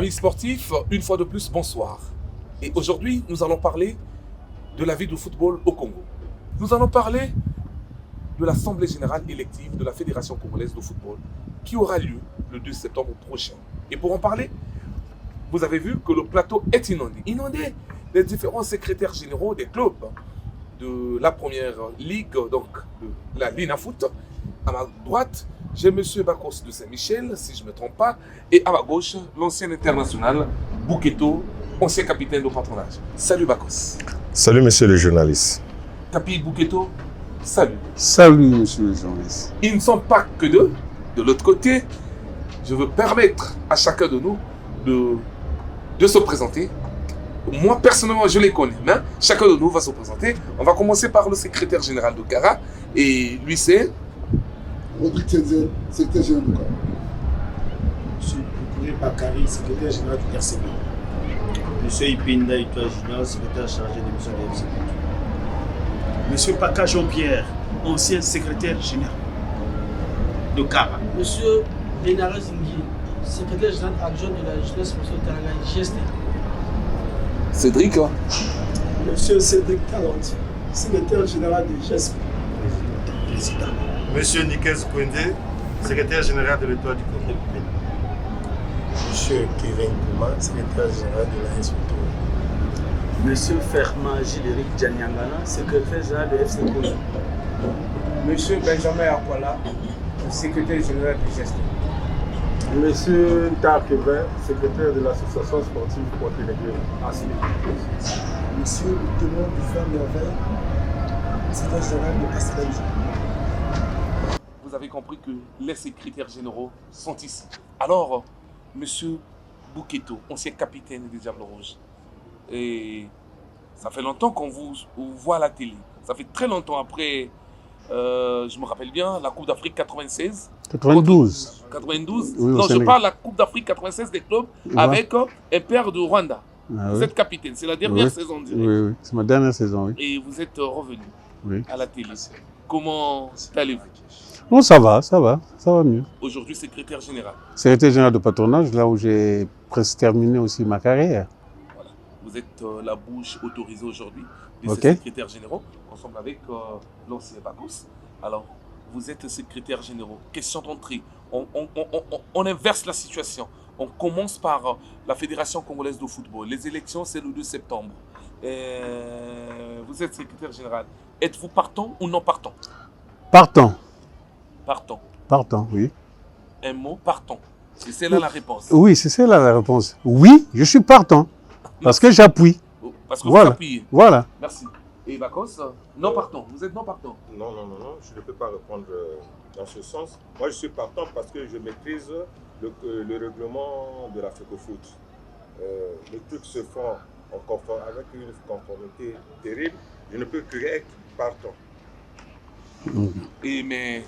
Amis sportifs, une fois de plus, bonsoir. Et aujourd'hui, nous allons parler de la vie du football au Congo. Nous allons parler de l'Assemblée générale élective de la Fédération congolaise de football qui aura lieu le 2 septembre prochain. Et pour en parler, vous avez vu que le plateau est inondé. Inondé des différents secrétaires généraux des clubs de la première ligue, donc de la Lina Foot. À ma droite, j'ai M. Bakos de Saint-Michel, si je ne me trompe pas, et à ma gauche, l'ancien international Bouketo, ancien capitaine de patronage. Salut Bakos. Salut monsieur le journaliste. Tapi Bouketo, salut. Salut monsieur le journaliste. Ils ne sont pas que deux. De l'autre côté, je veux permettre à chacun de nous de se présenter. Moi, personnellement, je les connais, mais chacun de nous va se présenter. On va commencer par le secrétaire général de Kara, et lui c'est... Rodrigue Tienzel, secrétaire général de Kara. Monsieur Boukouré Bakari, secrétaire général du RCB. Monsieur Ipinda Itoa Junior, secrétaire chargé de mission de RCB. Monsieur Paka Jean-Pierre, ancien secrétaire général de Kara. Monsieur Benara Zingui, secrétaire général adjoint de la jeunesse sponsor Teranga GST. Cédric. Monsieur Cédric Talenti, secrétaire général de GESP. Président. Monsieur Nikez Kwende, secrétaire général de l'Étoile du Congo. Monsieur Kevin Kouma, secrétaire général de la SPTO. Monsieur Ferma Giléric Djanyangana, secrétaire général de FC Congo. Monsieur Benjamin Akwala, secrétaire général du GEST. Monsieur Ntakebe, secrétaire de l'association sportive Pointe-Légué, ACB. Monsieur le témoin du Fer Merveille, secrétaire général de ACB. Vous avez compris que les secrétaires généraux sont ici. Alors, monsieur Bouketo, ancien capitaine des Diables Rouges, et ça fait longtemps qu'on vous voit à la télé. Ça fait très longtemps après, je me rappelle bien, la Coupe d'Afrique 96. 92. 92 Oui, non, je parle de la Coupe d'Afrique 96 des clubs avec un père de Rwanda. Ah, vous oui. êtes capitaine, c'est la dernière saison, on dirait. Oui, c'est ma dernière saison, oui. Et vous êtes revenu à la télé. Oui. Comment allez-vous? Non, ça va mieux. Aujourd'hui, secrétaire général. Secrétaire général de patronage, là où j'ai presque terminé aussi ma carrière. Voilà. Vous êtes la bouche autorisée aujourd'hui des secrétaires généraux, ensemble avec l'ancien Bakos. Alors, vous êtes secrétaire général. Question d'entrée. On inverse la situation. On commence par la Fédération congolaise de football. Les élections, c'est le 2 septembre. Vous êtes secrétaire général. Êtes-vous partant ou non partant? Partant. Partant, oui. Un mot, partant. Et c'est là la réponse. Oui, c'est ça la réponse. Oui, je suis partant. Parce que j'appuie. Parce que voilà. vous appuyez. Voilà. Merci. Et Bakos, non partant. Vous êtes non partant? Non, je ne peux pas répondre dans ce sens. Moi, je suis partant parce que je maîtrise le règlement de la FECOFOOT. Les trucs se font avec une conformité terrible. Je ne peux que être partant. Mais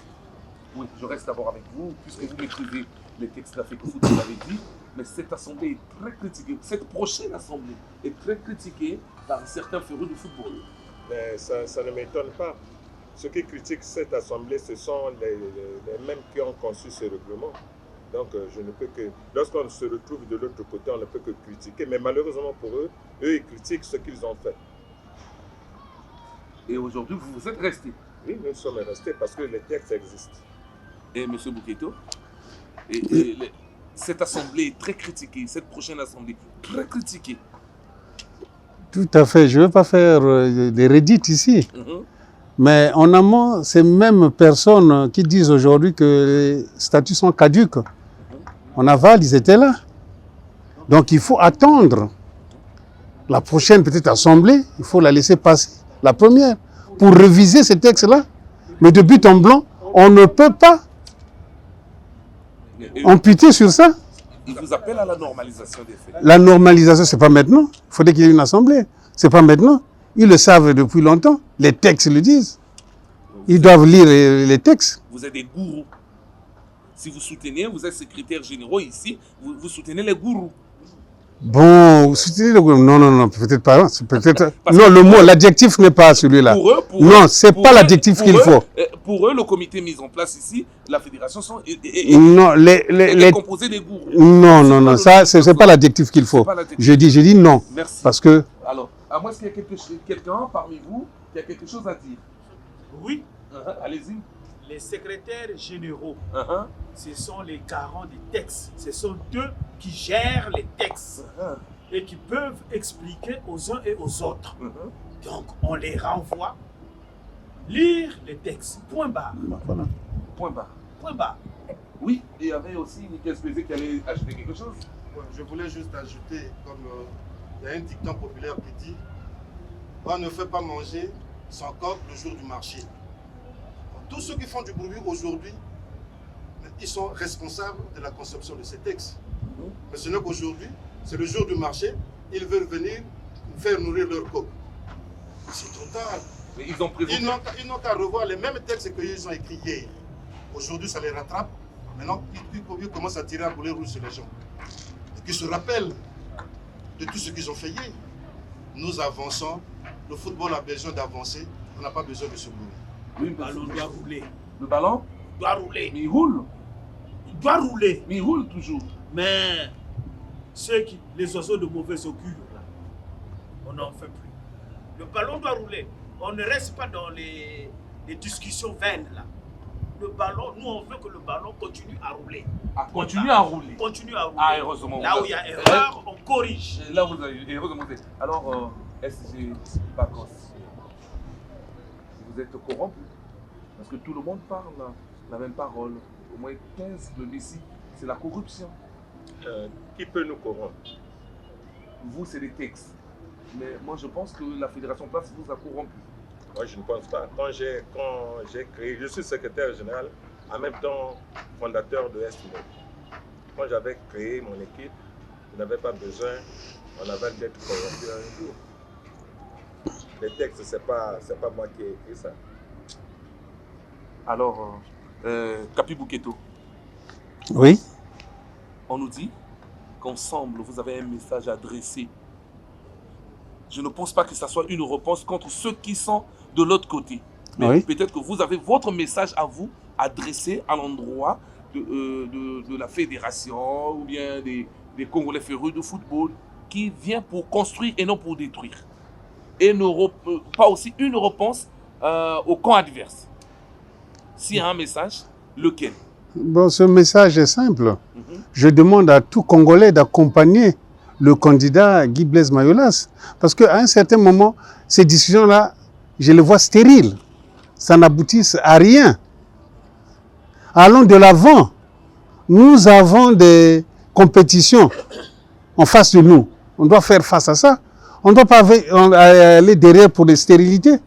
oui, je reste d'abord avec vous, puisque vous maîtrisez les textes de la FECOFOOT, vous l'avez dit. Mais cette assemblée est très critiquée. Cette prochaine assemblée est très critiquée par certains férus du football. Mais ça ne m'étonne pas. Ceux qui critiquent cette assemblée, ce sont les mêmes qui ont conçu ce règlement. Donc je ne peux que, lorsqu'on se retrouve de l'autre côté, on ne peut que critiquer. Mais malheureusement pour eux, ils critiquent ce qu'ils ont fait. Et aujourd'hui, vous vous êtes restés. Oui, nous sommes restés parce que les textes existent. Et M. Bouketo, cette assemblée est très critiquée, cette prochaine assemblée, très critiquée. Tout à fait. Je ne veux pas faire des redites ici. Mais en amont, ces mêmes personnes qui disent aujourd'hui que les statuts sont caducs. En aval, ils étaient là. Donc il faut attendre la prochaine petite assemblée. Il faut la laisser passer, la première, pour réviser ces textes-là. Mais de but en blanc, on ne peut pas amputer sur ça. Il vous appelle à la normalisation des faits. La normalisation, ce n'est pas maintenant. Il faudrait qu'il y ait une assemblée. Ce n'est pas maintenant. Ils le savent depuis longtemps. Les textes le disent. Ils doivent lire les textes. Vous êtes des gourous. Si vous soutenez, vous êtes secrétaire général ici, vous soutenez les gourous. Bon, non, peut-être pas. Non, le mot, l'adjectif n'est pas celui-là. Non, c'est pas l'adjectif qu'il faut. Pour eux, le comité mis en place ici, la fédération non, est composée des gourous. Non, ça, c'est pas l'adjectif qu'il faut. Je dis non. Merci. Parce que. Alors, à moins qu'il y ait quelqu'un parmi vous qui a quelque chose à dire. Oui. Allez-y. Les secrétaires généraux, ce sont les garants des textes. Ce sont eux qui gèrent les textes et qui peuvent expliquer aux uns et aux autres. Donc, on les renvoie lire les textes. Point barre. Voilà. Point barre. Point barre. Oui, et il y avait aussi Nickel Spézé qui allait ajouter quelque chose. Ouais, je voulais juste ajouter, comme il y a un dicton populaire qui dit « On ne fait pas manger son coq le jour du marché ». Tous ceux qui font du bruit aujourd'hui, ils sont responsables de la conception de ces textes. Mais ce n'est qu'aujourd'hui, c'est le jour du marché, ils veulent venir faire nourrir leur coq. C'est trop tard. Mais ils n'ont qu'à revoir les mêmes textes qu'ils ont écrits hier. Aujourd'hui, ça les rattrape. Maintenant, ils commencent à tirer un boulet rouge sur les gens. Et qu'ils se rappellent de tout ce qu'ils ont fait hier. Nous avançons. Le football a besoin d'avancer. On n'a pas besoin de se mourir. Oui, le ballon doit rouler. Le ballon doit rouler. Mais il roule. Il doit rouler. Mais il roule toujours. Mais les oiseaux de mauvaise augure, là, on n'en fait plus. Le ballon doit rouler. On ne reste pas dans les discussions vaines, là. Le ballon, nous, on veut que le ballon continue à rouler. Continue à rouler. Continue à rouler. Ah, heureusement. Là où il y a erreur, on corrige. Là, vous avez heureusement. Alors, SG Bacos, vous êtes corrompu. Parce que tout le monde parle la même parole. Au moins 15 de Messi, c'est la corruption. Qui peut nous corrompre? Vous, c'est des textes. Mais moi, je pense que la Fédération Place vous a corrompu. Moi, je ne pense pas. Quand j'ai créé, je suis secrétaire général, en même temps fondateur de Estimo. Quand j'avais créé mon équipe, je n'avais pas besoin en aval d'être corrompu un jour. Les textes, c'est pas moi qui ai écrit ça. Alors, Capi Bouketo. Oui. On nous dit qu'ensemble, vous avez un message adressé. Je ne pense pas que ça soit une réponse contre ceux qui sont de l'autre côté. Mais peut-être que vous avez votre message à vous adressé à l'endroit de la fédération ou bien des Congolais férus de football qui vient pour construire et non pour détruire. Et pas aussi une réponse au camp adverse. S'il y a un message, lequel? Bon, ce message est simple. Je demande à tout Congolais d'accompagner le candidat Guy Blaise Mayolas. Parce qu'à un certain moment, ces décisions-là, je les vois stériles. Ça n'aboutit à rien. Allons de l'avant. Nous avons des compétitions en face de nous. On doit faire face à ça. On ne doit pas aller derrière pour des stérilités.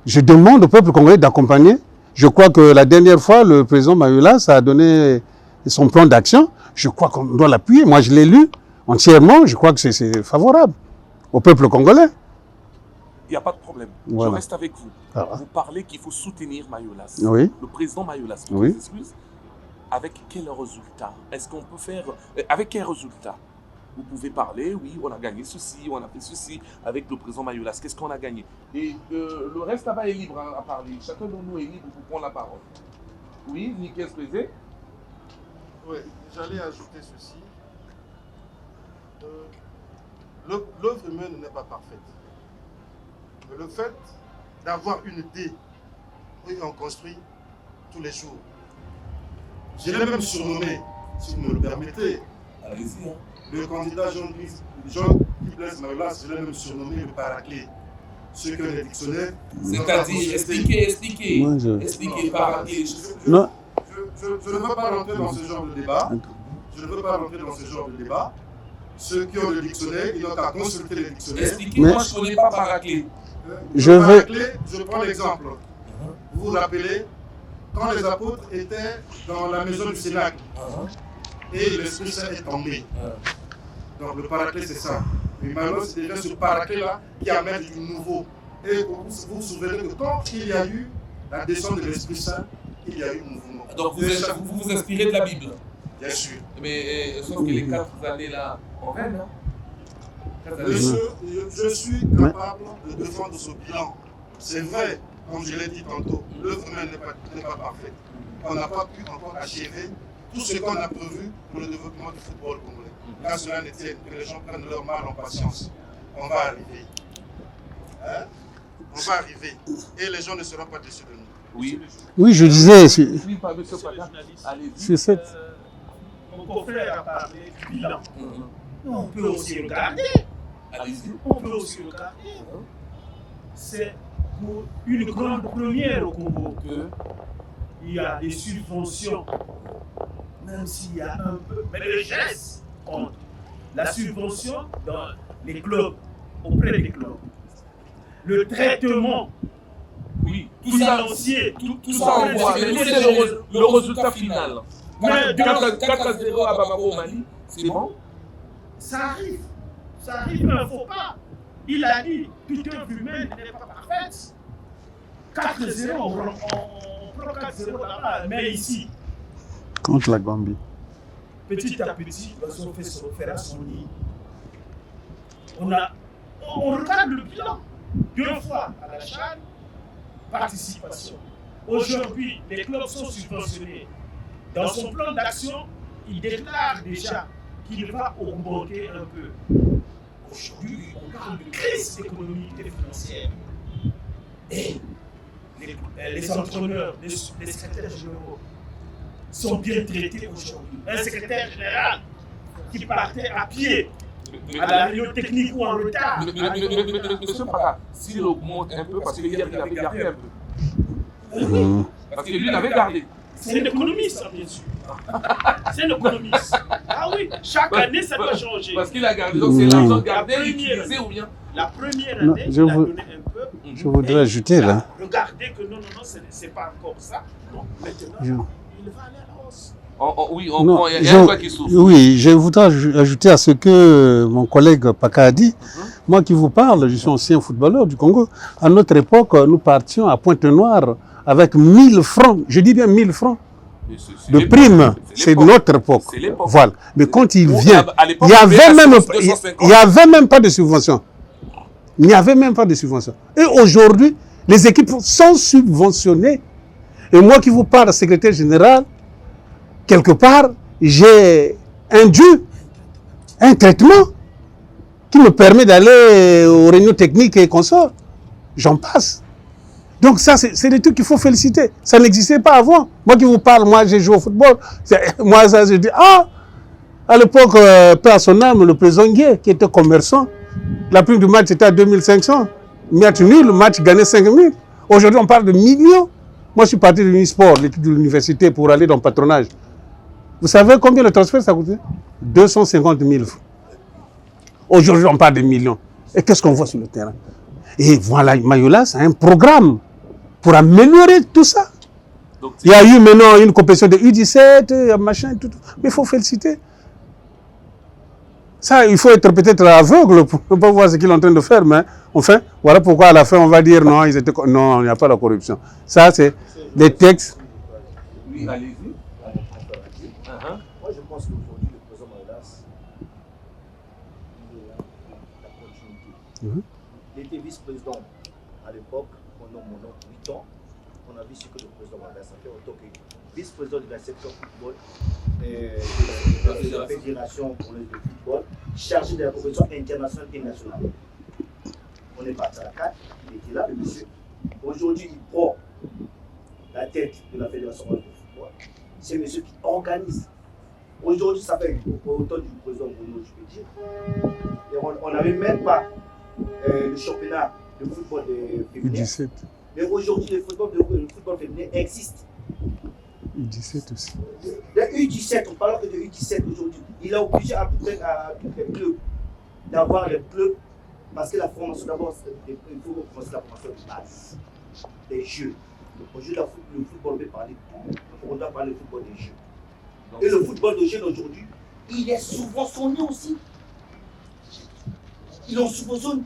Je demande au peuple congolais d'accompagner. Je crois que la dernière fois, le président Mayolas a donné son plan d'action. Je crois qu'on doit l'appuyer. Moi, je l'ai lu entièrement. Je crois que c'est favorable au peuple congolais. Il n'y a pas de problème. Voilà. Je reste avec vous. Voilà. Vous parlez qu'il faut soutenir Mayolas. Oui. Le président Mayolas. Oui. Excuse. Avec quel résultat? Est-ce qu'on peut faire... Avec quel résultat? Vous pouvez parler, oui, on a gagné ceci, on a fait ceci avec le président Mayolas. Qu'est-ce qu'on a gagné? Et le reste là-bas est libre à parler. Chacun de nous est libre pour prendre la parole. Oui, Nickel Spézé? Oui, j'allais ajouter ceci. L'œuvre humaine n'est pas parfaite. Mais le fait d'avoir une idée, oui, on construit tous les jours. Je l'ai même surnommé, si vous me le permettez. Allez-y. Le candidat Jean-Guy Blaise Mayolas, je l'ai même surnommé le paraclet. Ceux qui ont des dictionnaires. C'est-à-dire, expliquez. Expliquez, paraclet. Non. Je ne veux pas rentrer dans ce genre de débat. Je ne veux pas rentrer dans ce genre de débat. Ceux qui ont le dictionnaire, ils n'ont qu'à consulter les dictionnaires. Expliquez, moi je ne connais pas paraclet. Je prends l'exemple. Vous vous rappelez, quand les apôtres étaient dans la maison du Cénacle, et l'Esprit Saint est tombé. Donc le paraclet, c'est ça. Mais maintenant, c'est déjà ce paraclet-là qui amène du nouveau. Et vous vous souvenez que quand il y a eu la descente de l'Esprit Saint, il y a eu un mouvement. Donc vous inspirez de la Bible? Bien sûr. Mais sauf que les 4 années là, on règne. Je suis capable de défendre ce bilan. C'est vrai, comme je l'ai dit tantôt, l'œuvre humaine n'est pas parfaite. On n'a pas pu encore achever tout ce qu'on a prévu pour le développement du football congolais. Quand cela ne tienne, que les gens prennent leur mal en patience. On va arriver. Hein? On va arriver. Et les gens ne seront pas déçus de nous. Oui. Oui, je disais. C'est cette. Mon confrère a parlé du bilan. On peut aussi regarder. On peut aussi regarder. C'est pour une grande première au Congo qu'il y a des subventions, même s'il y a un peu, mais le geste compte. La subvention dans les clubs, auprès des clubs. Le traitement. Oui, tout ça, on voit. Mais c'est le résultat final. 4-0 à Bamako au Mali, c'est bon? Ça arrive, mais il ne faut pas. Il a dit, toute œuvre humaine n'est pas parfaite. 4-0, on prend 4-0 là-bas, mais ici. Contre la Gambie. Petit à petit, l'oiseau fait se refaire à son nid. On regarde le bilan. 2 fois à la CHAN, participation. Aujourd'hui, les clubs sont subventionnés. Dans son plan d'action, il déclare déjà qu'il va augmenter un peu. Aujourd'hui, on parle de crise économique et financière. Et les entraîneurs, les secrétaires généraux sont bien traités aujourd'hui. Un secrétaire général qui partait à pied à la réunion technique ou en retard. Monsieur Paka, s'il augmente un peu, parce que hier il avait gardé un peu. Parce que lui il avait gardé. C'est un économiste, bien sûr. C'est un économiste. Ah oui, chaque année ça doit changer. Parce qu'il a gardé, donc c'est l'argent gardé, utilisé ou bien. La première année, il a donné un peu. Je voudrais ajouter là. Regardez que non, c'est pas encore ça. Donc maintenant, il va aller à la hausse. Oui, il y a quoi qui souffre. Oui, je voudrais ajouter à ce que mon collègue Paka a dit. Moi qui vous parle, je suis ancien footballeur du Congo. À notre époque, nous partions à Pointe-Noire avec 1000 francs, je dis bien 1000 francs de prime. C'est notre époque. Voilà. Mais quand il vient, il n'y avait même pas de subvention. Il n'y avait même pas de subvention. Et aujourd'hui, les équipes sont subventionnées. Et moi qui vous parle, secrétaire général, quelque part, j'ai un dû, un traitement qui me permet d'aller aux réunions techniques et consorts. J'en passe. Donc ça, c'est des trucs qu'il faut féliciter. Ça n'existait pas avant. Moi qui vous parle, moi j'ai joué au football. Moi, ça, je dis, à l'époque, paix à son âme, le président Gué, qui était commerçant, la prime du match était à 2500. Match nul, le match gagnait 5000. Aujourd'hui, on parle de millions. Moi, je suis parti de l'Unisport, l'équipe de l'université, pour aller dans le patronage. Vous savez combien le transfert ça coûtait? 250 000 francs. Aujourd'hui, on parle de millions. Et qu'est-ce qu'on voit sur le terrain? Et voilà, Mayola, c'est un programme pour améliorer tout ça. Donc, il y a eu maintenant une compétition de U17, machin, tout. Mais il faut féliciter. Ça, il faut être peut-être aveugle pour ne pas voir ce qu'il est en train de faire. Mais enfin, voilà pourquoi à la fin, on va dire non, non, il n'y a pas de corruption. Ça, c'est des textes. Oui, allez-y. Moi, je pense qu'aujourd'hui, le président Mayolas, il a la continuité. Il était vice-président à l'époque, pendant 8 ans. On a vu ce que le président Mayolas a fait en tant que vice-président de la section football de la Fédération congolaise de football, chargé de la compétition internationale et nationale. On est parti à la 4, il était là, le monsieur. Aujourd'hui, il prend la tête de la Fédération congolaise de football. C'est un monsieur qui organise. Aujourd'hui, ça fait autant du président Bruno, je peux dire. Et on n'avait même pas le championnat de football féminin. U17. Mais aujourd'hui, le football féminin existe. U17 aussi. Le U17, on parle de U17 aujourd'hui. Il a obligé à tous les clubs d'avoir les clubs parce que la formation d'abord, il faut commencer la formation de base, des jeux. Aujourd'hui, le football peut parler de tout. On doit parler du football des jeux. Et le football de jeunes aujourd'hui, il est subventionné aussi. Ils ont subventionné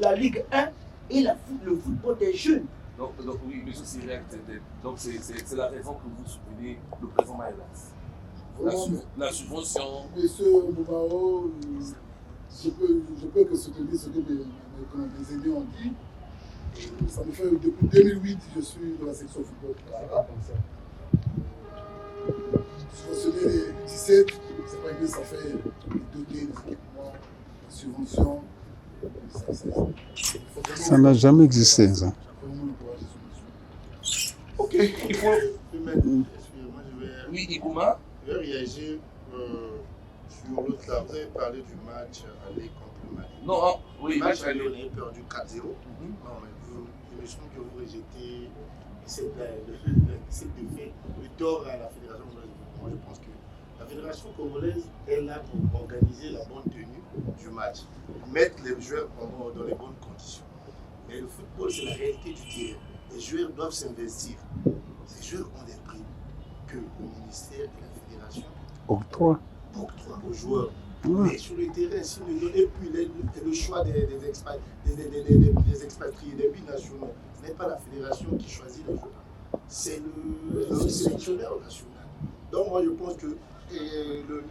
la Ligue 1 et le football des jeunes. Donc oui, M. Sirek, donc c'est la raison que vous soutenez le président Mayolas. La subvention. Monsieur Moubao, je peux que soutenir ce que mes aînés ont dit. Ça me fait depuis 2008 je suis dans la section football. Subventionner les 17, c'est pas mieux, ça fait les dotés, les équipements, les subventions. Ça n'a jamais existé, ça. Ok, il faut. Oui, Igouma. Je vais réagir sur l'autre là. Vous avez parlé du match aller contre le Mali. Non, oui, le match aller. aller, on a perdu 4-0. Non, mais je me semble que vous rejetez cette défaite, le tort à la Fédération congolaise. Moi, je pense que la Fédération congolaise est là pour organiser la bonne tenue du match, mettre les joueurs dans les bonnes conditions. Mais le football, c'est la réalité du terrain. Les joueurs doivent s'investir. Ces joueurs ont des prix que le ministère et la Fédération octroient aux joueurs. Mais sur le terrain, si nous donnons, et puis le choix des expatriés, des binationaux, ce n'est pas la fédération qui choisit les joueurs, c'est le sélectionneur national. Donc moi je pense que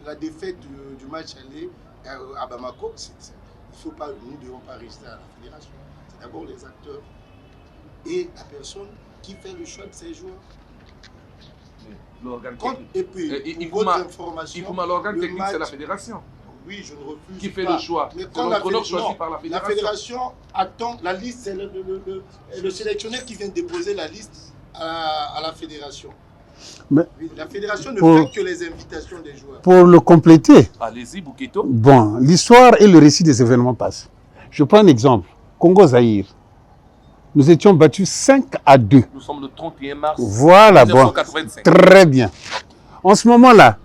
la défaite du match aller à Bamako, nous ne devons pas rester à la fédération. C'est d'abord les acteurs et la personne qui fait le choix de ces joueurs. L'organe et puis, l'organe technique, c'est la fédération. Oui, je ne refuse qui fait pas. le choix. Mais quand choisi par la fédération. La fédération attend la liste, c'est le sélectionneur qui vient déposer la liste à la fédération. Mais la fédération ne fait que les invitations des joueurs. Pour le compléter, allez-y, Bouketo. Bon, l'histoire et le récit des événements passent. Je prends un exemple. Congo-Zaïre. Nous étions battus 5-2. Nous sommes le 31 mars voilà, 1985. Bon, très bien. En ce moment-là,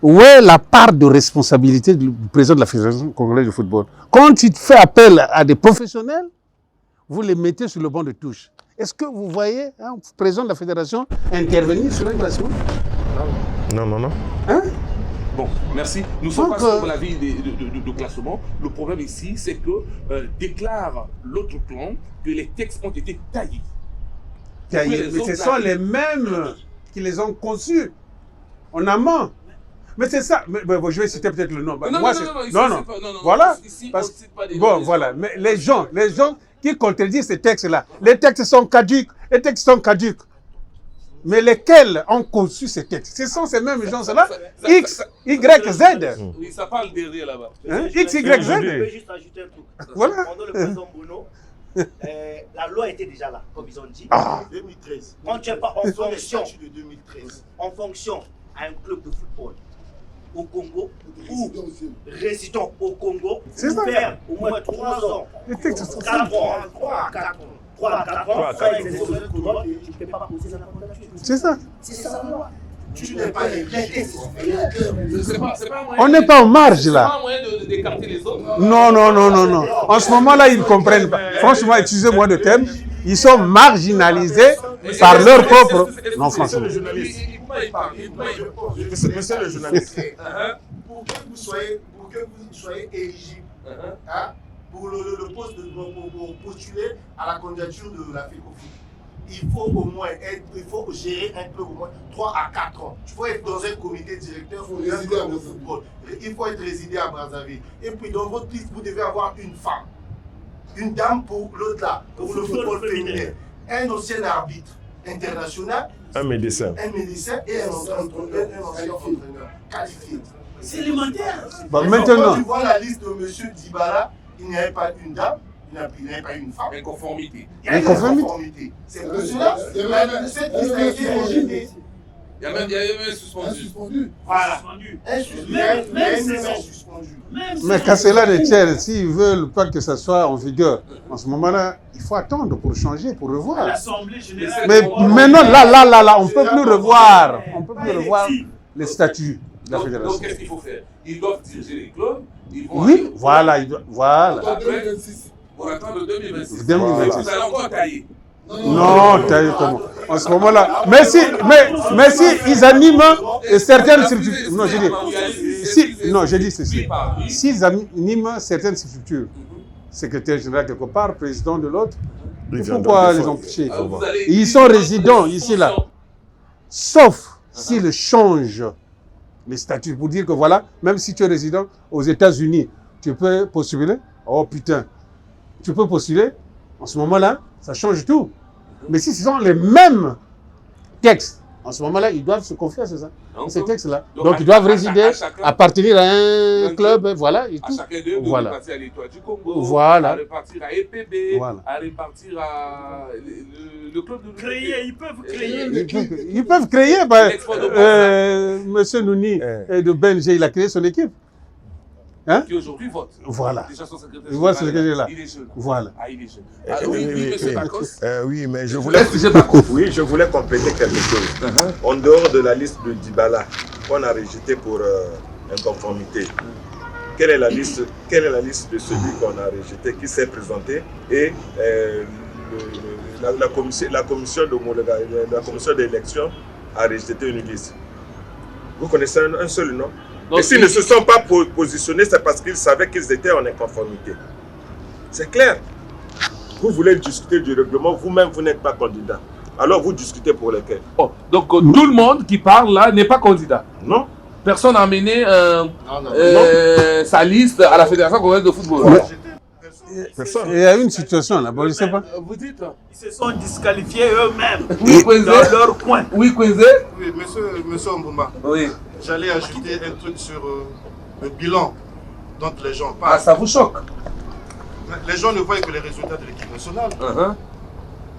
où est la part de responsabilité du président de la Fédération congolaise de football? Quand il fait appel à des professionnels, vous les mettez sur le banc de touche. Est-ce que vous voyez un président de la Fédération intervenir sur l'invasion? Non. Hein? Bon, merci. Nous sommes passés pour l'avis de classement. Le problème ici, c'est que déclare l'autre clan que les textes ont été taillés. Mais ce sont les mêmes qui les ont conçus en amont. Mais c'est ça. Mais, je vais citer peut-être le nom. Non. Voilà. Bon, voilà. Mais les gens qui contredisent ces textes-là, les textes sont caducs. Mais lesquels ont conçu ces textes? Ce sont ces mêmes gens-là. X, Y, Z. Oui, ça parle derrière là-bas. X, Y, Z. Je peux juste ajouter un truc. Voilà. Pendant le président Bono, la loi était déjà là, comme ils ont dit. 2013. Quand tu n'es pas en fonction à un club de football au Congo ou résident au Congo, c'est ça. Faire au moins 3 ans, 4 ans, tu ne peux pas poser la candidature. C'est ça. C'est ça la loi. Tu n'es pas on n'est pas en marge là. C'est pas un moyen d'écarter les autres. Non. En ce moment-là, ils ne comprennent pas. Franchement, excusez-moi de thème, ils sont marginalisés par leur propre. Non, franchement. Monsieur le journaliste, pour que vous soyez éligible pour le poste pour postuler à la candidature de la FECOFOOT, il faut gérer un peu au moins 3 à 4 ans. Il faut être dans un comité directeur d'un club de football. Il faut être résidé à Brazzaville. Et puis dans votre liste, vous devez avoir une femme, une dame pour l'autre là, pour le football féminin, un ancien arbitre international, un médecin et un ancien entraîneur qualifié. C'est élémentaire. Maintenant, quand tu vois la liste de M. Dybala, il n'y avait pas une dame, il n'y avait pas une femme. Inconformité. Il y a une inconformité. C'est pour cela que cette liste a été rejetée. Il y a même un suspendu. Voilà. Même suspendu. Mais qu'à cela ne tienne, s'ils ne veulent pas que ça soit en vigueur, en ce moment-là, il faut attendre pour changer, pour revoir. L'Assemblée générale. Mais maintenant, là, on ne peut plus revoir. On peut plus revoir les statuts de la fédération. Donc, qu'est-ce qu'il faut faire? Ils doivent diriger les clubs. Oui, voilà. Pour attendre 2026. 2026. Vous allez encore tailler. Non, tailler comment? En ce moment-là. Mais si ils animent certaines structures. Non, je dis ceci. S'ils animent certaines structures, secrétaire général quelque part, président de l'autre, pourquoi les empêcher? Ils sont résidents ici, là. Sauf s'ils changent les statuts pour dire que voilà, même si tu es résident aux États-Unis, tu peux postuler. Oh putain, tu peux postuler. En ce moment-là, ça change tout. Mais si ce sont les mêmes textes, en ce moment-là, ils doivent se confier à ces textes-là. Donc ils doivent résider, appartenir à un club, voilà. Et tout. À chacun d'eux, voilà. De repartir à l'Étoile du Congo, voilà. à repartir à EPB, voilà. à repartir à le club de créer, ils peuvent créer. Ils peuvent créer. Monsieur Nouni de Belgique, il a créé son équipe. Hein? Qui aujourd'hui vote. Voilà. Déjà son secrétaire général, il est jeune. Voilà. Ah, il est jeune. Ah, oui, monsieur Bacos. Oui, mais je voulais compléter quelque chose. En dehors de la liste de Dybala qu'on a rejetée pour inconformité, quelle est la liste de celui qu'on a rejeté, qui s'est présenté et la commission d'élection a rejeté une liste. Vous connaissez un seul nom? Et s'ils ne se sont pas positionnés, c'est parce qu'ils savaient qu'ils étaient en inconformité. C'est clair. Vous voulez discuter du règlement, vous-même, vous n'êtes pas candidat. Alors vous discutez pour lesquels? Oh, donc tout le monde qui parle là n'est pas candidat? Non. Personne n'a amené sa liste à la Fédération congolaise de football? Ouais. Il y a une situation là, bon, je ne sais pas. Vous dites? Ils se sont disqualifiés eux-mêmes oui, dans leur coin. Oui, Kweze? Oui, monsieur Mbumba. Oui. J'allais ajouter un truc sur le bilan dont les gens parlent. Ah, ça vous choque? Les gens ne voient que les résultats de l'équipe nationale.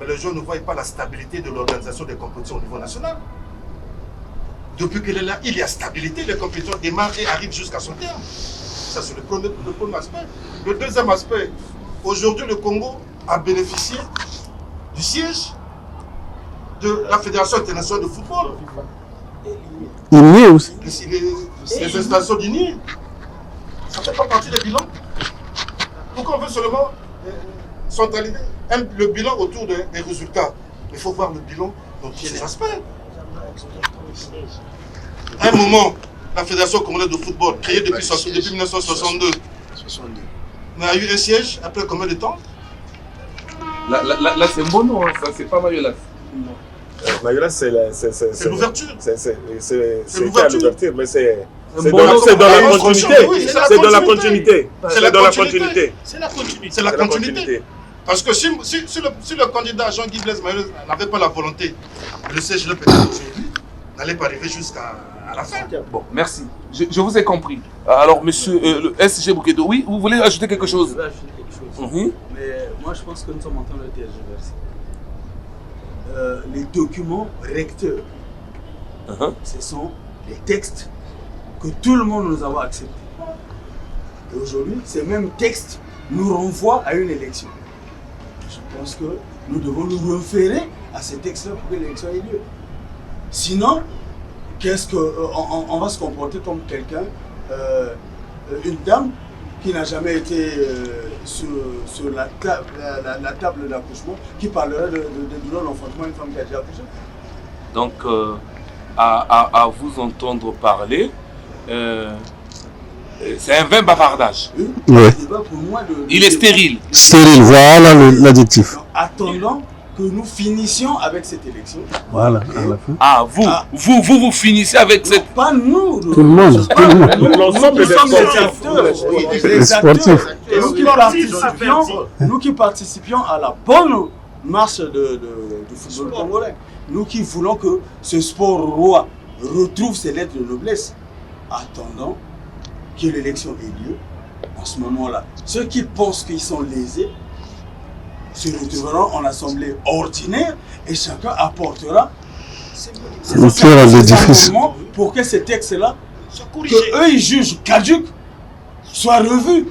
Mais les gens ne voient pas la stabilité de l'organisation des compétitions au niveau national. Depuis qu'il est là, il y a stabilité, les compétitions démarrent et arrivent jusqu'à son terme. Ça, c'est le premier aspect. Le deuxième aspect, aujourd'hui, le Congo a bénéficié du siège de la Fédération internationale de football. Il y a aussi. Les installations d'INI, ça ne fait pas partie des bilans. Pourquoi on veut seulement centraliser le bilan autour des résultats? Il faut voir le bilan dans tous les aspects. À un moment, la Fédération congolaise de football, créée depuis 1962, n'a eu un siège après combien de temps? Là c'est un bon nom, hein. Ça c'est pas Mayolas. Mayolas, c'est l'ouverture. C'est l'ouverture, mais c'est dans la continuité. C'est dans la continuité. C'est dans la continuité. C'est la continuité. Parce que si le candidat Jean-Guy Blaise Mayolas n'avait pas la volonté, le siège de n'allait pas arriver jusqu'à la fin. Bon, merci. Je vous ai compris. Alors, monsieur le SG Boukedo, oui, vous voulez ajouter quelque chose? Je veux ajouter quelque chose. Mais moi, je pense que nous sommes en train de tergiverser. Les documents recteurs, ce sont les textes que tout le monde nous a acceptés. Et aujourd'hui, ces mêmes textes nous renvoient à une élection. Je pense que nous devons nous référer à ces textes-là pour que l'élection ait lieu. Sinon, on va se comporter comme quelqu'un, une dame qui n'a jamais été sur la table d'accouchement, qui parlerait de douleur d'enfantement à une femme qui a déjà accouché. Donc, à vous entendre parler, c'est un vain bavardage. Ouais. Il est stérile. Stérile, voilà l'adjectif. Attendant que nous finissions avec cette élection. Voilà, à la fin. Ah, vous finissez avec cette... Pas nous. Tout le monde. L'ensemble des acteurs. Les sportifs. Nous qui participions à la bonne marche du football congolais. Nous qui voulons que ce sport roi retrouve ses lettres de noblesse. Attendant que l'élection ait lieu, en ce moment-là, ceux qui pensent qu'ils sont lésés se retrouveront en assemblée ordinaire et chacun apportera ses pour que ces textes-là, que eux ils jugent caducs, soient revus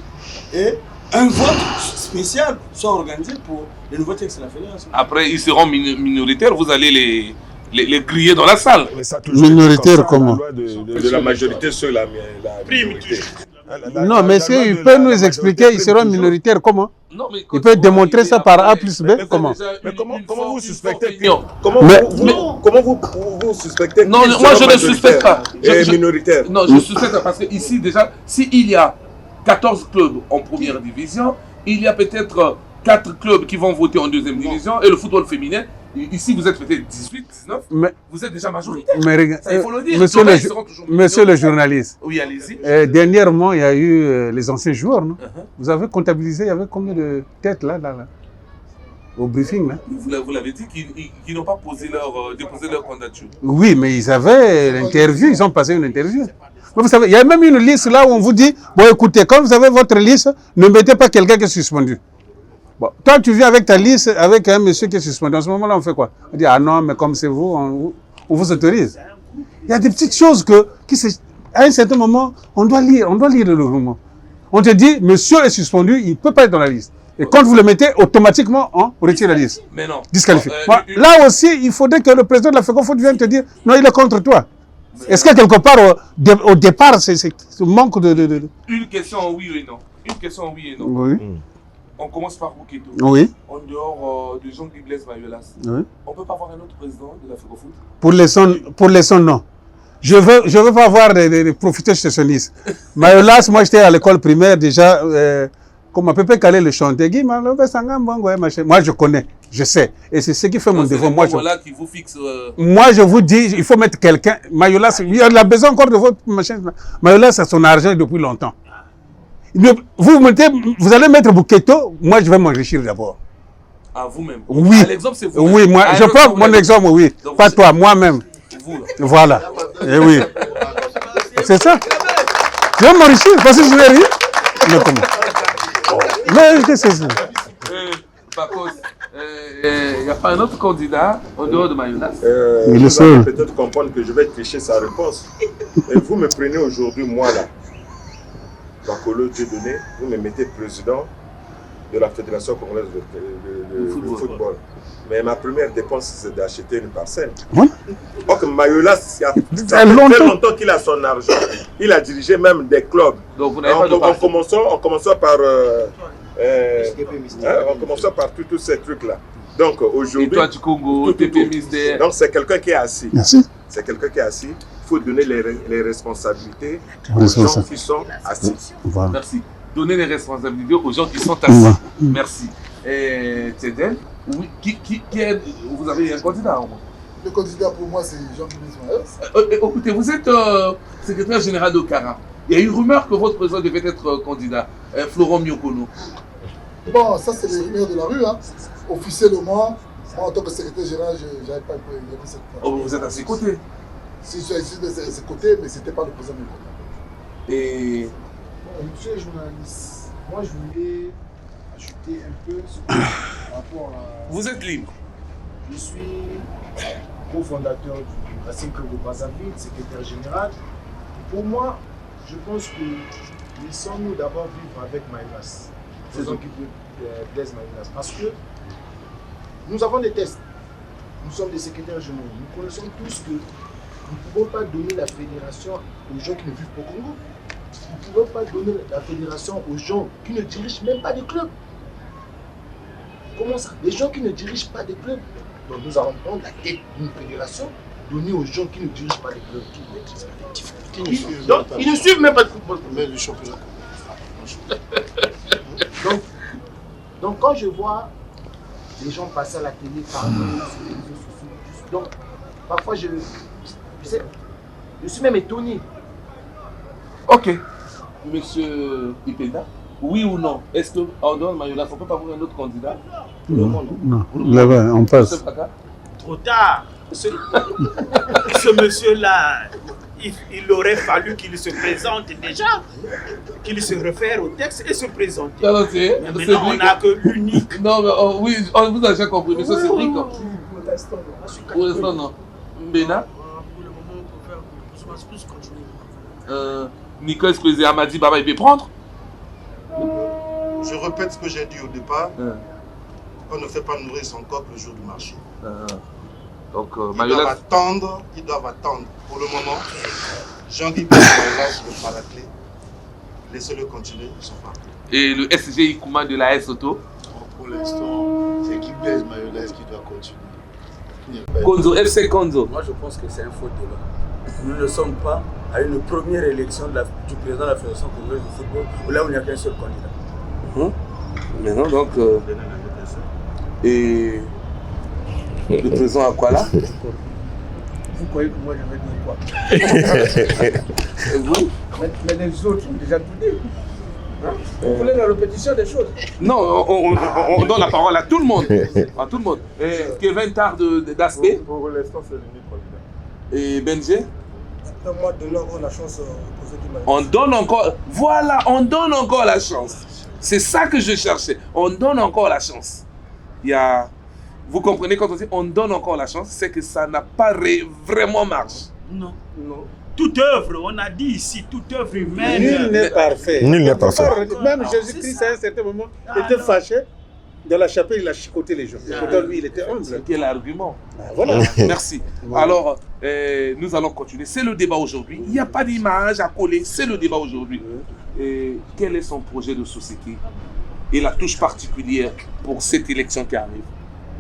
et un vote spécial soit organisé pour les nouveaux textes de la fédération. Après, ils seront minoritaires, vous allez les griller dans la salle. Minoritaire comment? De la majorité sur la minorité. Non, mais il peut nous expliquer, ils seront minoritaires comment? Non, mais il peut démontrer ça par A plus B, comment? Mais comment vous suspectez comment vous suspectez non, moi je ne suspecte pas. Minoritaire. Non, je suspecte pas parce que ici déjà, s'il y a 14 clubs en première division, il y a peut-être 4 clubs qui vont voter en deuxième division et le football féminin Ici, vous êtes peut-être 18, 19, Mais, vous êtes déjà majoritaire. mais Ça, il faut le dire. monsieur, Demain, ils seront toujours monsieur le minoritaires. journaliste, Oui, allez-y. dernièrement, il y a eu les anciens joueurs, non? Vous avez comptabilisé, il y avait combien de têtes là, au briefing là? Vous l'avez dit qu'ils n'ont pas déposé leur candidature. Oui, mais ils avaient l'interview, ils ont passé une interview. Mais vous savez, il y a même une liste là où on vous dit, bon écoutez, quand vous avez votre liste, ne mettez pas quelqu'un qui est suspendu. Bon, toi tu viens avec ta liste, avec un monsieur qui est suspendu. En ce moment-là, on fait quoi? On dit, ah non, mais comme c'est vous, on vous autorise. Il y a des petites choses à un certain moment, on doit lire le règlement. On te dit, monsieur est suspendu, il ne peut pas être dans la liste. Et quand vous le mettez, automatiquement, on retire la liste. Mais non. Disqualifié. Là aussi, il faudrait que le président de la FECOFOOT vienne te dire, non, il est contre toi. Est-ce que quelque part, au départ, c'est ce manque de... Une question oui et non. Une question oui et non. Oui. On commence par Bouketo. Oui. En dehors de Jean-Guy Blaise Mayolas. Oui. On ne peut pas avoir un autre président de la FECOFOOT? Pour les sons, non. Je veux pas avoir des profiteurs stationnistes. Mayolas, moi, j'étais à l'école primaire déjà... Comme à peu près caler le chanter, moi je connais, je sais. Et c'est ce qui fait mon devoir. Qui vous fixe, moi je vous dis, il faut mettre quelqu'un. Mayolas, il a besoin encore de votre machin. Mayolas a son argent depuis longtemps. Vous allez mettre Bouketo, moi je vais m'enrichir d'abord. À vous-même? Oui. L'exemple c'est vous. Oui, moi, je prends mon exemple, oui. Donc, pas toi, moi-même. Vous. Voilà. Et oui. C'est ça. Je vais m'enrichir parce que je n'ai rien. Mais comment? Mais qu'est-ce que c'est ça? Par contre, il n'y a pas un autre candidat en dehors de Mayolas? Vous allez peut-être comprendre que je vais tricher sa réponse. Et vous me prenez aujourd'hui, moi là, Bakolo Dieudonné, vous me mettez président de la Fédération congolaise de football. Mais ma première dépense, c'est d'acheter une parcelle. Oui. Or que Mayolas, ça fait très longtemps qu'il a son argent. Il a dirigé même des clubs. Donc vous n'avez pas de parti. En commençant par tous ces trucs-là. Donc aujourd'hui... Et toi du Congo, TP Mystère. Donc c'est quelqu'un qui est assis. Merci. C'est quelqu'un qui est assis. Il faut donner les responsabilités aux gens qui sont assis. Voilà. Merci. Donner les responsabilités aux gens qui sont assis. Merci. Et Tedel, oui, vous avez un candidat au moins? Le candidat pour moi, c'est Jean-Guy Blaise. Écoutez, vous êtes secrétaire général de Cara. Il y a une rumeur que votre président devait être candidat, Florent Miokono. Bon, ça c'est les rumeurs de la rue. Hein. Officiellement, moi en tant que secrétaire général, je n'avais pas élevé cette partie. Vous êtes à ses côtés? Si, je suis assis de ses côtés, mais ce n'était pas le président Miokono. Et... Bon, monsieur le journaliste, moi je voulais ajouter un peu par rapport à... Vous êtes libre. Je suis cofondateur du Racing Club de Brazzaville, secrétaire général. Pour moi, je pense que laissons-nous d'abord vivre avec Mayolas. Faisons qu'il Blaise Mayolas. Parce que nous avons des tests. Nous sommes des secrétaires généraux. Nous connaissons tous que nous ne pouvons pas donner la fédération aux gens qui ne vivent pas au Congo. Nous ne pouvons pas donner la fédération aux gens qui ne dirigent même pas des clubs. Comment ça? Les gens qui ne dirigent pas des clubs. Donc nous allons prendre la tête d'une fédération, donner aux gens qui ne dirigent pas des clubs. Donc ils ne suivent même pas le football, mais le championnat. Donc quand je vois les gens passer à la télé, parler sur les réseaux sociaux, donc parfois je suis même étonné. Ok. Monsieur Ipenda, oui ou non? Est-ce qu'en dehors de Mayolas, on ne peut pas avoir un autre candidat? Non, là-bas, on passe. Trop tard. Ce monsieur-là, il aurait fallu qu'il se présente déjà, qu'il se réfère au texte et se présente. Mais maintenant, on n'a que l'unique. Non, mais oui, on vous a déjà compris, mais ça c'est Cédric. Pour l'instant, non. Mbena? Pour le moment, on peut faire plus continuer. Nicolas Kwesi Amadi Baba, il peut prendre? Je répète ce que j'ai dit au départ. On ne fait pas nourrir son coq le jour du marché. Donc, ils doivent attendre. Pour le moment, Jean-Guy Blaise le prend la clé. Laissez-le continuer, ils sont pas. Et le SG Ikouma de la S-Auto? Pour l'instant, c'est Guy Blaise Mayolas qui doit continuer. Konzo, FC Konzo. Moi, je pense que c'est un faux débat. Nous ne sommes pas à une première élection du président de la Fédération congolaise de football où là, où il n'y a qu'un seul candidat. Maintenant, donc... et Le président Akwala. Vous croyez que moi je vais dire quoi? Et vous? Mais les autres ont déjà tout dit. Hein? Vous voulez la répétition des choses? Non, on donne la parole à tout le monde. À tout le monde. Kevin Tard d'Aspect. Pour l'instant, c'est l'unique candidat. Et Benjé. Moi, donnons encore la chance au président Mayolas. On donne encore. Voilà, on donne encore la chance. C'est ça que je cherchais. On donne encore la chance. Il y a. Vous comprenez quand on dit on donne encore la chance, c'est que ça n'a pas vraiment marché. Non. Non. Toute œuvre, on a dit ici, toute œuvre humaine. Nul n'est parfait. Nul n'est parfait. Même Jésus-Christ, à un certain moment, était fâché. Dans la chapelle, il a chicoté les gens. Pourtant, lui, il était humble. Quel argument. Voilà. Merci. Alors, nous allons continuer. C'est le débat aujourd'hui. Il n'y a pas d'image à coller. C'est le débat aujourd'hui. Quel est son projet de société et la touche particulière pour cette élection qui arrive?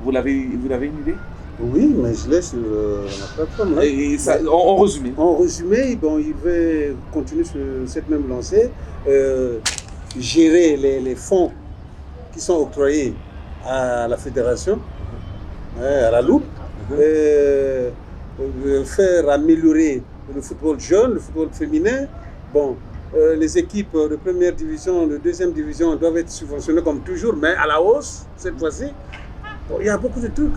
Vous avez une idée? Oui, mais je l'ai sur la plateforme. Là. Et ça, en résumé? En résumé, bon, il veut continuer sur cette même lancée, gérer les fonds qui sont octroyés à la fédération, à la loupe, faire améliorer le football jeune, le football féminin. Bon, les équipes de première division, de deuxième division doivent être subventionnées comme toujours, mais à la hausse cette fois-ci. Bon, il y a beaucoup de trucs.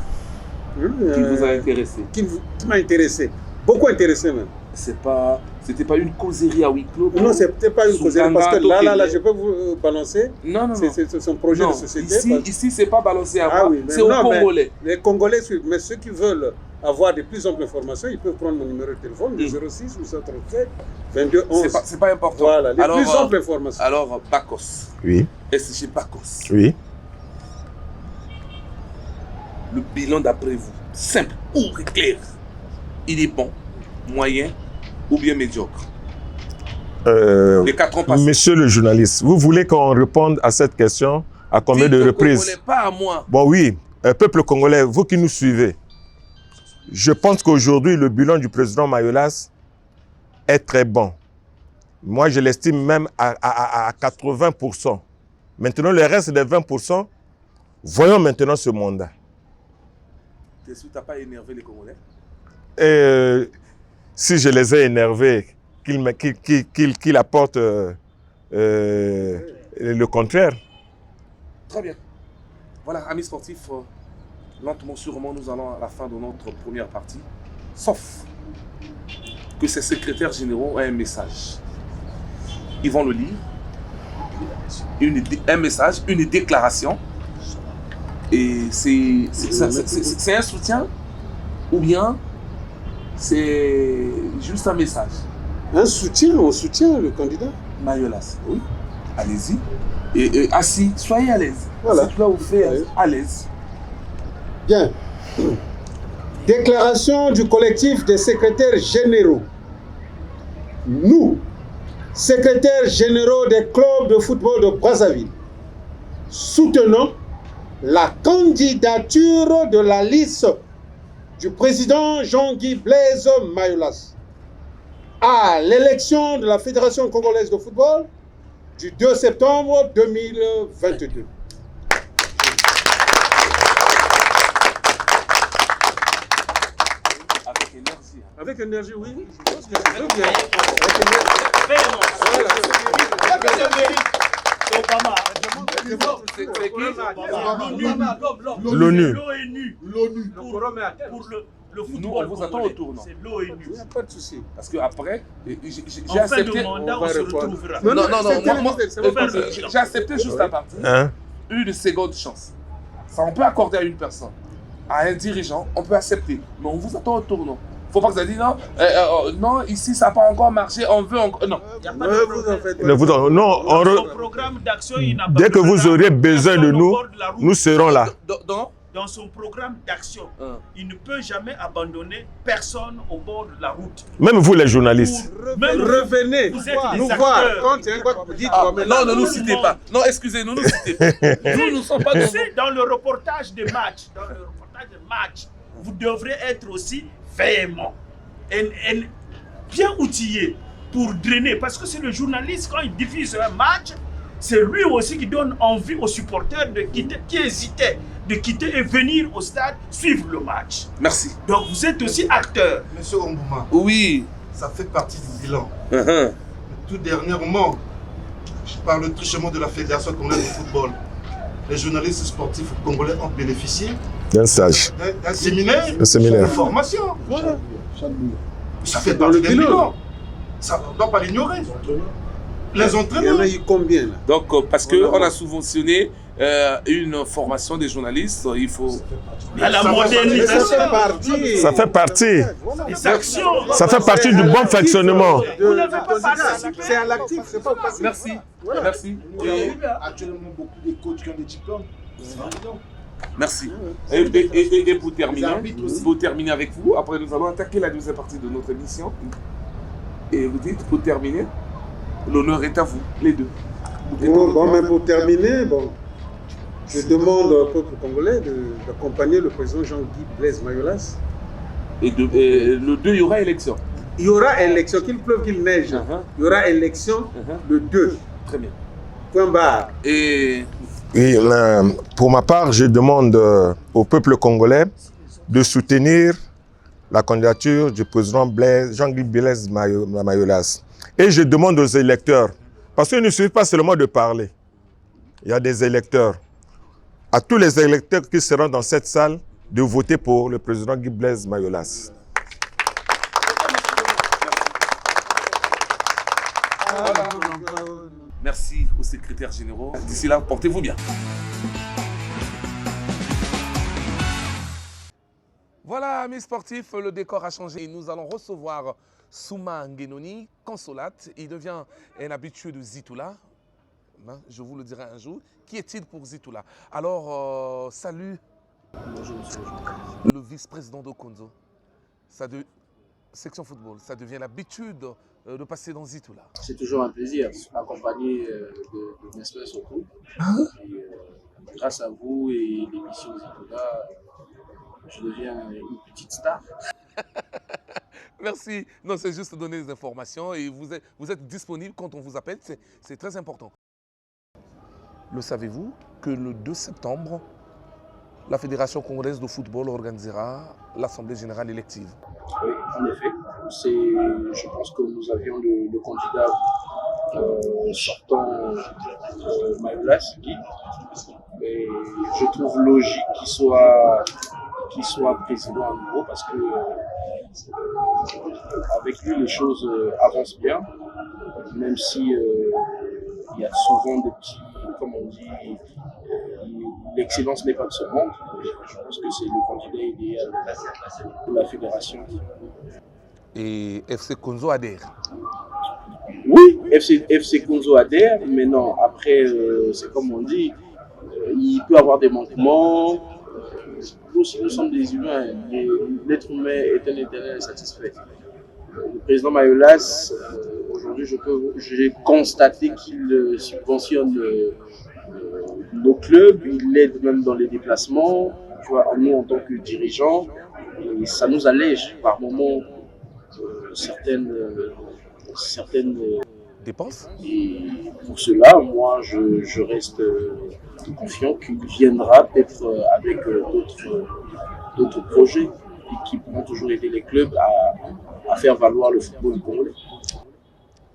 Qui vous a intéressé? Qui m'a intéressé. Beaucoup intéressé même. C'était pas une causerie à huis clos? Non, c'était pas une causerie parce que là, je peux vous balancer. Non. C'est son projet de société. Ici, c'est pas balancé à moi. Oui, c'est aux Congolais. Les Congolais suivent. Mais ceux qui veulent avoir de plus amples informations, ils peuvent prendre mon numéro de téléphone, le 06 ou 137 22 11. C'est pas important. Voilà, les plus amples informations. Alors, Bacos. Oui. SG Bacos. Oui. Le bilan d'après vous, simple ou clair, il est bon, moyen ou bien médiocre? Les 4 ans passés. Monsieur le journaliste, vous voulez qu'on réponde à cette question à combien de reprises? Congolais, pas à moi. Bon oui, peuple congolais, vous qui nous suivez, je pense qu'aujourd'hui, le bilan du président Mayolas est très bon. Moi, je l'estime même à 80%. Maintenant, le reste des 20%, voyons maintenant ce mandat. T'es sûr que tu n'as pas énervé les Congolais? Si je les ai énervés, qu'ils apportent le contraire. Très bien. Voilà, amis sportifs, lentement, sûrement, nous allons à la fin de notre première partie. Sauf que ces secrétaires généraux ont un message. Ils vont le lire. Un message, une déclaration. Et c'est un soutien ou bien c'est juste un message? Un soutien, on soutient le candidat Mayolas, oui. Allez-y. Et assis, soyez à l'aise. Voilà. C'est là où vous faites à l'aise. Bien. Déclaration du collectif des secrétaires généraux. Nous, secrétaires généraux des clubs de football de Brazzaville, soutenons la candidature de la liste du président Jean-Guy Blaise Mayolas à l'élection de la Fédération congolaise de football du 2 septembre 2022. Avec énergie. Avec énergie, oui. L'ONU. Pour le football. Nous, on vous attend au tournant. C'est l'ONU. Il n'y a pas de souci. Parce qu'après, j'ai accepté. accepté. En fin de mandat, on se retrouvera. Non, j'ai accepté juste à partir. Une seconde chance. Ça, on peut accorder à une personne, à un dirigeant, on peut accepter. Mais on vous attend au tournant. Faut pas que ça dise non, non, ici ça n'a pas encore marché, on veut encore. Non. Il n'y a pas de programme d'action. Dès que vous aurez besoin de nous, nous serons là. Dans son programme d'action, il ne peut jamais abandonner personne au bord de la route. Même vous les journalistes. Même revenez, vous êtes nous des voir. acteurs. Quand il y a un quoi vous dites, non, ne nous citez pas. Non, excusez-nous, ne nous citez pas. Nous ne sommes pas de... Dans le reportage des matchs, vous devrez être aussi véhément et bien outillé pour drainer. Parce que c'est le journaliste, quand il diffuse un match, c'est lui aussi qui donne envie aux supporters qui hésitaient de quitter et venir au stade suivre le match. Merci. Donc vous êtes aussi acteur. Monsieur Ombouma. Oui. Ça fait partie du bilan. Tout dernièrement, je parle trichement de la Fédération congolaise de football. Les journalistes sportifs congolais ont bénéficié d'un stage, d'un séminaire, de formation. Voilà. Ça fait partie du bilan. Ça, on ne doit pas l'ignorer. Les entraîneurs. Il y en a eu combien là? Donc, parce qu'on a subventionné une formation des journalistes, il faut... À la modernisation. Ça fait partie. Les actions. Ça fait partie du bon fonctionnement. Vous n'avez pas parlé. C'est à l'actif, c'est pas passif. Merci. Voilà. Merci. Actuellement, beaucoup de coachs qui ont des diplômes. Merci. Et pour terminer avec vous, après nous allons attaquer la deuxième partie de notre émission. Et vous dites, pour terminer, l'honneur est à vous, les deux. Bon, mais pour terminer, je demande au peuple congolais d'accompagner le président Jean-Guy Blaise Mayolas. Et le 2, il y aura élection. Il y aura élection, qu'il pleuve, qu'il neige. Il y aura élection le 2. Très bien. Point barre. Et... Oui, pour ma part, je demande au peuple congolais de soutenir la candidature du président Jean-Guy Blaise Mayolas. Et je demande aux électeurs, parce qu'il ne suffit pas seulement de parler, il y a des électeurs, à tous les électeurs qui seront dans cette salle, de voter pour le président Guy Blaise Mayolas. Merci aux secrétaires généraux. D'ici là, portez-vous bien. Voilà, amis sportifs, le décor a changé. Nous allons recevoir Souma Ngenoni, consolate. Il devient un habitué de Zitoula. Je vous le dirai un jour. Qui est-il pour Zitoula? Alors, salut. Bonjour, monsieur. Le vice-président de Konzo. Section football, ça devient l'habitude de passer dans Zitoula. C'est toujours un plaisir, accompagné de mes frères surtout. Grâce à vous et l'émission Zitoula, je deviens une petite star. Merci. Non, c'est juste donner des informations et vous êtes disponible quand on vous appelle, c'est très important. Le savez-vous que le 2 septembre, la Fédération congolaise de football organisera l'Assemblée générale élective? Oui, en effet. Je pense que nous avions le candidat sortant Mayolas, Guy. Et je trouve logique qu'il soit président à nouveau parce que avec lui les choses avancent bien, même si il y a souvent des petits, comme on dit, l'excellence n'est pas de ce monde. Je pense que c'est le candidat idéal pour la fédération. Et FC Konzo adhère? Oui, FC Konzo adhère, mais non, après, c'est comme on dit, il peut y avoir des manquements. Nous aussi, nous sommes des humains. L'être humain est un éternel insatisfait. Le président Mayolas, aujourd'hui, j'ai constaté qu'il subventionne nos clubs, il aide même dans les déplacements, tu vois, nous en tant que dirigeants, et ça nous allège par moments certaines dépenses. Et pour cela, moi, je reste confiant qu'il viendra peut-être avec d'autres projets et qui pourront toujours aider les clubs à faire valoir le football congolais.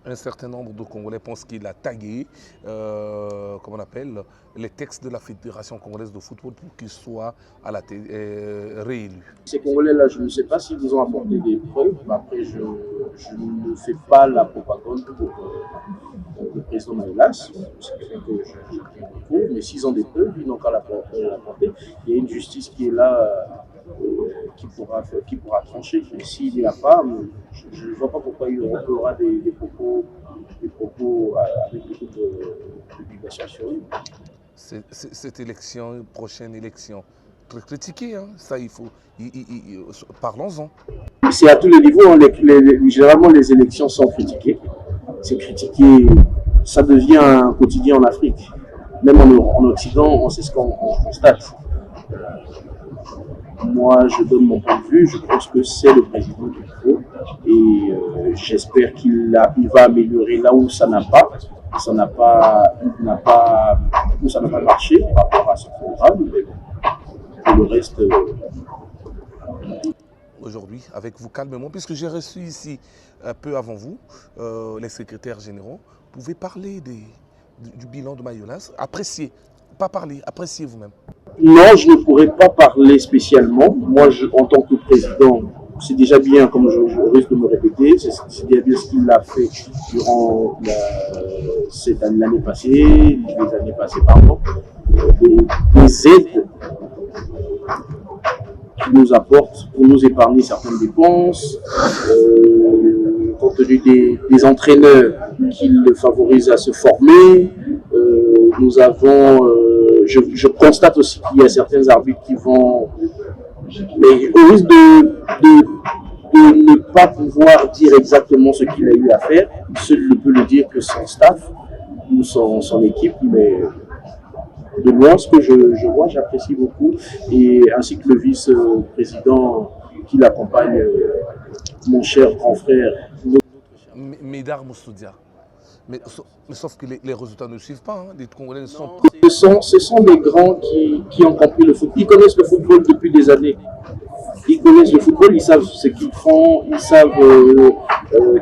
Un certain nombre de Congolais pensent qu'il a tagué, comment on appelle, les textes de la Fédération congolaise de football pour qu'il soit réélu. Ces Congolais-là, je ne sais pas s'ils vous ont apporté des preuves, mais après je ne fais pas la propagande pour le président Mayolas, ce qui fait que je beaucoup, mais s'ils ont des preuves, ils n'ont qu'à l'apporter. Il y a une justice qui est là, qui pourra trancher. Mais s'il n'y a pas, je ne vois pas pourquoi il y aura des propos avec beaucoup de publications sur lui. Cette élection, prochaine élection, très critiquée, hein. Ça il faut, parlons-en. C'est à tous les niveaux, généralement les élections sont critiquées. C'est critiqué, ça devient un quotidien en Afrique. Même en Occident, c'est ce qu'on constate. Moi, je donne mon point de vue, je pense que c'est le président qu'il faut et j'espère qu'il va améliorer là où ça n'a pas marché par rapport à ce programme. Mais bon, pour le reste... Aujourd'hui, avec vous calmement, puisque j'ai reçu ici, un peu avant vous, les secrétaires généraux, vous pouvez parler du bilan de Mayolas, apprécier, pas parler, apprécier vous-même. Non, je ne pourrais pas parler spécialement. Moi, en tant que président, c'est déjà bien, comme je risque de me répéter, c'est déjà bien ce qu'il a fait durant l'année passée, les années passées, pardon. Des aides qui nous apportent pour nous épargner certaines dépenses, compte tenu des entraîneurs qui le favorisent à se former. Nous avons, je constate aussi qu'il y a certains arbitres qui vont, mais au risque de ne pas pouvoir dire exactement ce qu'il a eu à faire, seul ne peut le dire que son staff ou son équipe, mais de loin, ce que je vois, j'apprécie beaucoup, et ainsi que le vice-président qui l'accompagne, mon cher grand frère. Médard Moussoudia. Mais sauf que les résultats ne suivent pas, hein. Les Congolais ne sont pas... Ce sont des grands qui ont compris le football. Ils connaissent le football depuis des années. Ils connaissent le football, ils savent ce qu'ils font, ils savent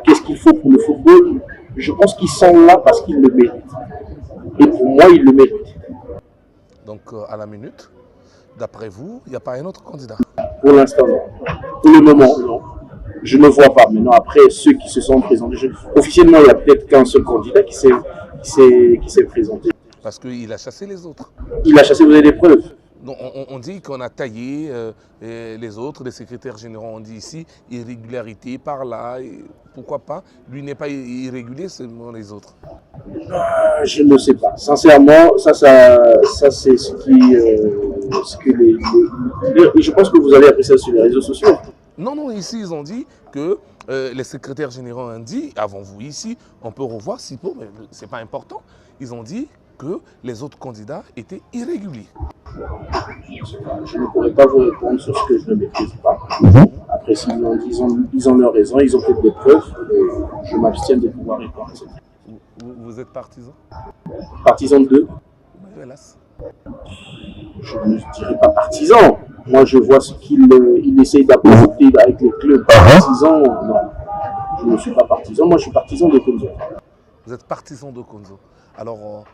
qu'est-ce qu'il faut pour le football. Je pense qu'ils sont là parce qu'ils le méritent. Et pour moi, ils le méritent. Donc, à la minute, d'après vous, il n'y a pas un autre candidat? Pour l'instant, non. Pour le moment, non. Je ne vois pas. Maintenant, après, ceux qui se sont présentés, officiellement, il n'y a peut-être qu'un seul candidat qui s'est présenté. Parce qu'il a chassé les autres. Il a chassé, vous avez des preuves? Donc, on dit qu'on a taillé les autres, les secrétaires généraux, on dit ici, irrégularité par là, et pourquoi pas? Lui n'est pas irrégulier, seulement les autres. Je ne sais pas. Sincèrement, ça c'est ce que je pense que vous allez apprécier ça sur les réseaux sociaux. Non, ici ils ont dit que les secrétaires généraux ont dit, avant vous ici, on peut revoir si peu, mais ce n'est pas important. Ils ont dit que les autres candidats étaient irréguliers. Je ne pourrais pas vous répondre sur ce que je ne maîtrise pas. Après, ils ont leur raison, ils ont fait des preuves, et je m'abstiens de pouvoir répondre à ça. Vous êtes partisan? Partisan de? Hélas. Je ne dirais pas partisan. Moi, je vois ce qu'il essaye d'apporter avec les clubs. Partisan, non. Je ne suis pas partisan. Moi, je suis partisan de Konzo. Vous êtes partisan de Konzo. Alors,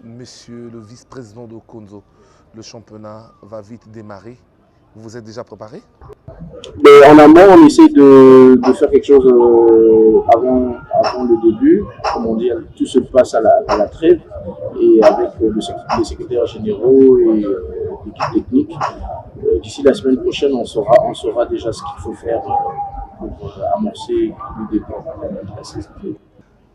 monsieur le vice-président de Konzo, le championnat va vite démarrer. Vous êtes déjà préparé? Mais en amont, on essaie de faire quelque chose avant le début. Comme on dit, tout se passe à la trêve. Et avec les secrétaires généraux et l'équipe technique, d'ici la semaine prochaine, on saura déjà ce qu'il faut faire pour amorcer le début de la saison.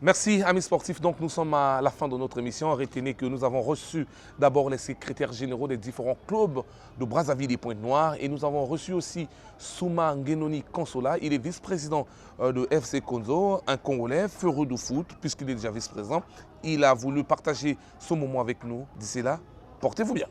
Merci, amis sportifs. Donc, nous sommes à la fin de notre émission. Retenez que nous avons reçu d'abord les secrétaires généraux des différents clubs de Brazzaville et Pointe-Noire. Et nous avons reçu aussi Souma Ngenoni Konsola. Il est vice-président de FC Konzo, un Congolais, férue de foot, puisqu'il est déjà vice-président. Il a voulu partager ce moment avec nous. D'ici là, portez-vous bien.